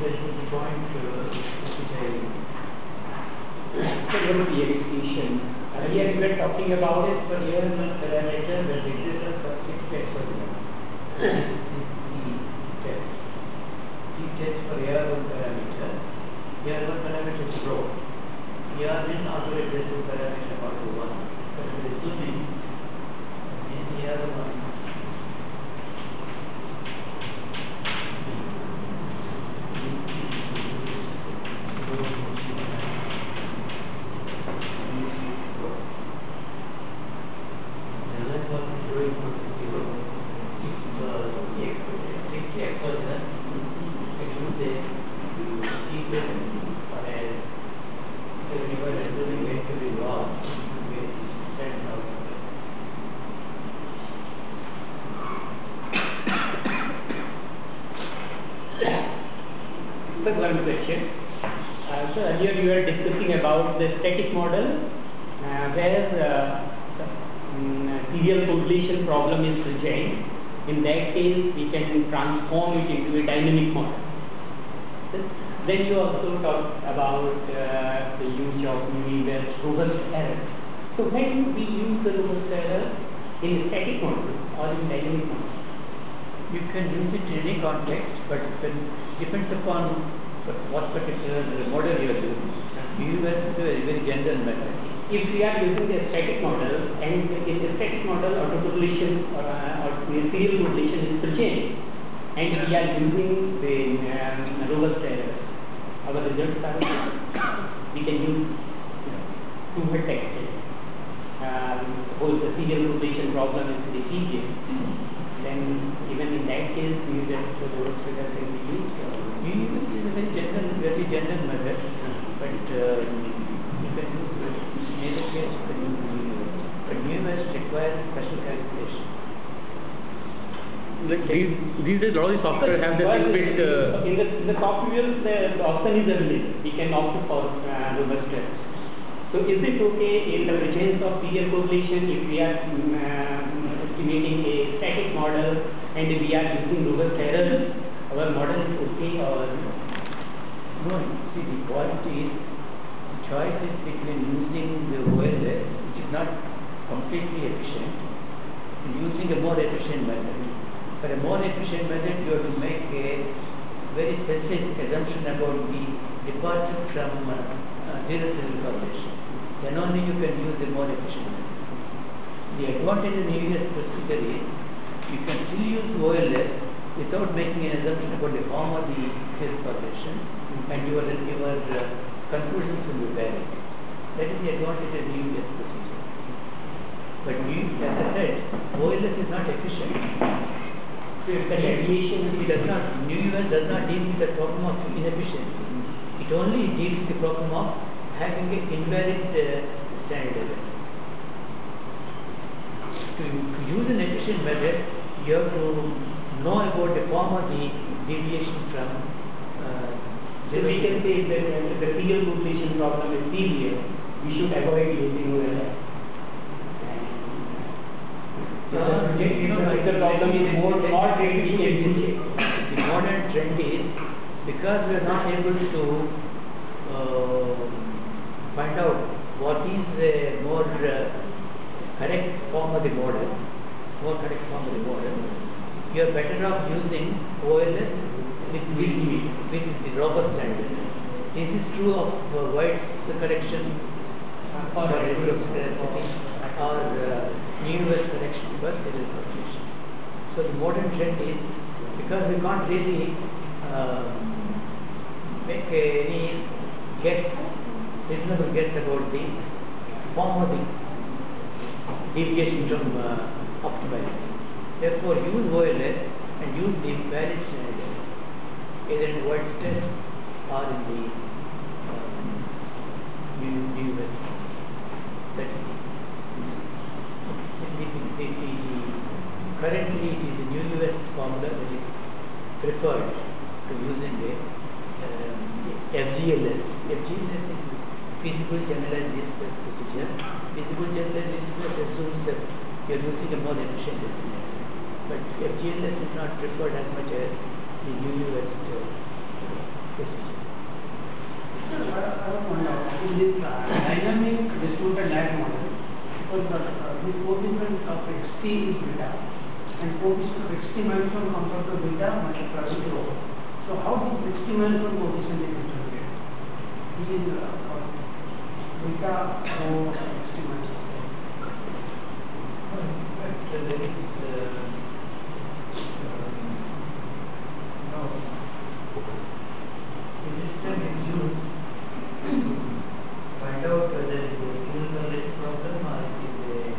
this is the point which I equation. Here we were talking about this for here one parameter that exists for 6 tests for the test for here one parameter. Here one parameter is rho. Here then also exists one parameter about 1. But it is assuming in here one. One question. So earlier you were discussing about the static model where serial correlation problem is present. In that case, we can transform it into a dynamic model. Then you also talked about the use of robust error. So when we use the robust error in a static model or in dynamic model? You can use it in any context, but it depends upon what particular model you are using. You have to a very general method. If we are using a static model, and in the static model autocorrelation or serial correlation is present, and we are using the robust error, our results are we can use two vertexes. Suppose the serial correlation problem is diffusion. Then even in that case, we use the robust error can be used. It is a very general method, but you can use in any case you can use universe. But universe requires special calculation. Like these days, all the software have the built. In the software, the option is available. We can opt for robust error. So is it okay in the presence of serial correlation if we are estimating a static model and we are using robust error, our model is okay or no? See, the quality is the choice is between using the OLS, which is not completely efficient, and using a more efficient method. For a more efficient method, you have to make a very specific assumption about the departure from zero serial correlation. Then only you can use a more efficient method. The advantage of the UES procedure is you can still use OLS without making an assumption about the form of the serial correlation, and your conclusions will be valid. That is the advantage of the UES procedure. But as I said, OLS is not efficient. so the deviation UES does not deal with the problem of inefficiency. It only deals with the problem of having an invalid standard error. To use an efficient method, you have to know about the form of the deviation from so we can say that the serial correlation problem is severe, we should avoid using OLS. The problem is more not really efficient. The modern trend is because we are not able to find out what is the more correct form of the model, you are better off using OLS with the robust standard. This is true of White's correction for reciprocity or universe correction for serial correlation. So the modern trend is because we can't really make any reasonable guess about the form of the deviation from optimality. Therefore, use OLS and use the valid standard either in White's test or in the universe. That is currently it is the universe formula that is preferred to using a FGLS. FGLS is feasible generalized least squares procedure. Feasible generalized least squares assumes that you are using a more efficient estimator. But FGLS is not preferred as much as the universe Sir, I want to point out in this dynamic distributed lag model, because this coefficient of xt is beta, and coefficient of xt minus 1 comes out to beta multiplied with rho. So how this xt minus 1 coefficient is distributed? This is beta rho xt minus 1. So there is no the system is used to find out whether it is a single correlation problem or it is a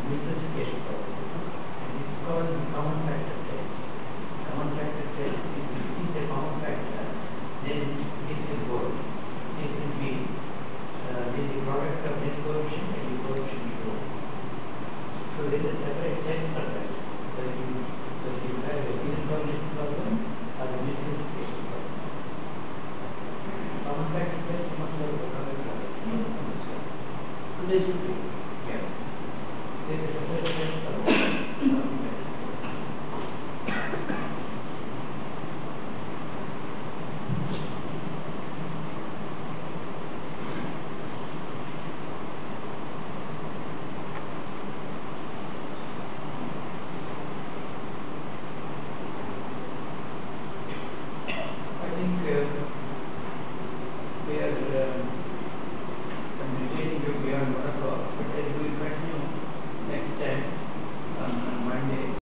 multiplication problem. And this is called the common factor test. Common factor test, if you see the common factor, then this will work. This will be the product of this coefficient and the coefficient below. So there is a separate test for that. So you have a single correlation problem or a multiplication problem. Common factor test must have a correct Understood. yeah. There is a separate test for that.